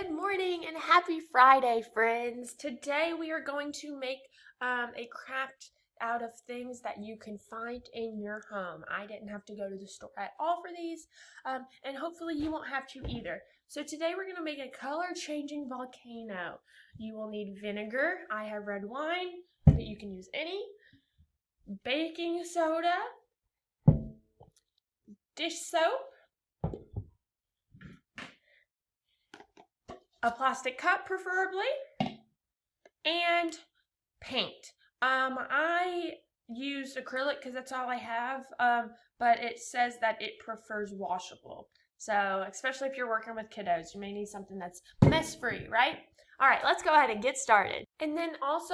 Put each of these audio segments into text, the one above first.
Good morning and happy Friday, friends. Today we are going to make a craft out of things that you can find in your home. I didn't have to go to the store at all for these, and hopefully you won't have to either. So today we're going to make a color-changing volcano. You will need vinegar. I have red wine, but you can use any. Baking soda, dish soap, a plastic cup preferably, and paint. I used acrylic because that's all I have, but it says that it prefers washable. So especially if you're working with kiddos, you may need something that's mess-free, right? All right, let's go ahead and get started. And then also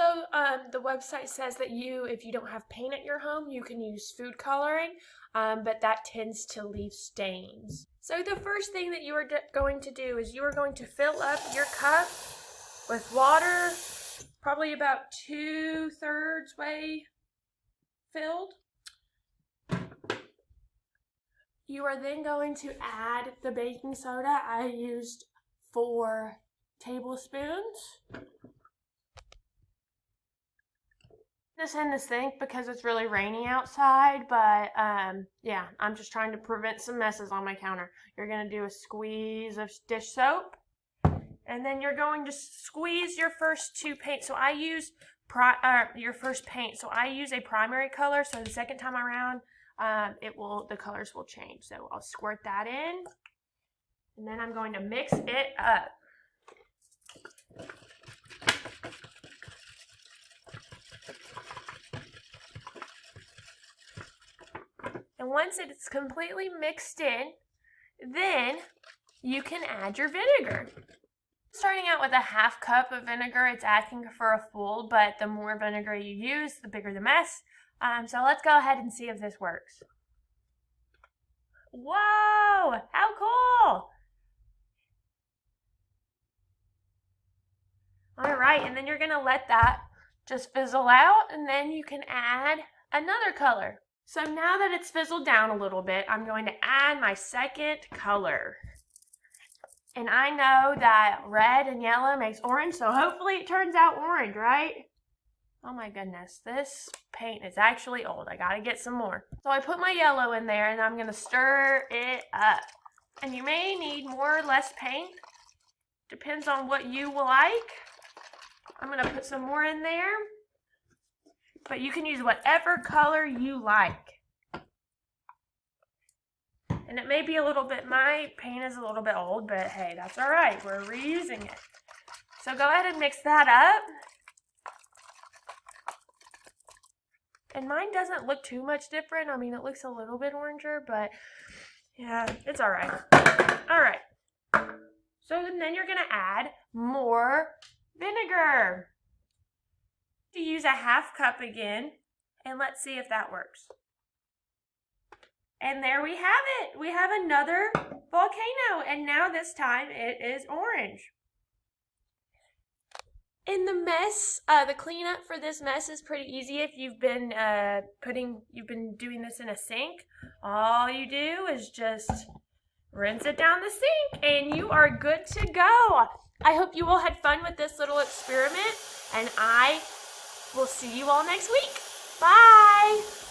the website says that if you don't have paint at your home, you can use food coloring, but that tends to leave stains. So the first thing that you are going to do is you are going to fill up your cup with water, probably about 2/3 way filled. You are then going to add the baking soda. I used 4 tablespoons. This in the sink because it's really rainy outside, but yeah, I'm just trying to prevent some messes on my counter. You're going to do a squeeze of dish soap, and then you're going to squeeze your first 2 paints. So I use your first paint. So I use a primary color, so the second time around the colors will change. So I'll squirt that in, and then I'm going to mix it up. And once it's completely mixed in, then you can add your vinegar. Starting out with a 1/2 cup of vinegar, it's asking for a full, but the more vinegar you use, the bigger the mess. So let's go ahead and see if this works. Whoa, how cool! All right, and then you're gonna let that just fizzle out, and then you can add another color. So now that it's fizzled down a little bit, I'm going to add my second color. And I know that red and yellow makes orange, so hopefully it turns out orange, right? Oh my goodness, this paint is actually old. I gotta get some more. So I put my yellow in there and I'm gonna stir it up. And you may need more or less paint. Depends on what you like. I'm gonna put some more in there. But you can use whatever color you like. And it may be a little bit, my paint is a little bit old, but hey, that's all right. We're reusing it. So go ahead and mix that up. And mine doesn't look too much different. I mean, it looks a little bit oranger, but yeah, it's all right. All right. So then you're gonna add more vinegar. To use a 1/2 cup again, and let's see if that works. And there we have it. We have another volcano, and now this time it is orange. And the mess, the cleanup for this mess is pretty easy. If you've been doing this in a sink, all you do is just rinse it down the sink, and you are good to go. I hope you all had fun with this little experiment, and I will see you all next week. Bye!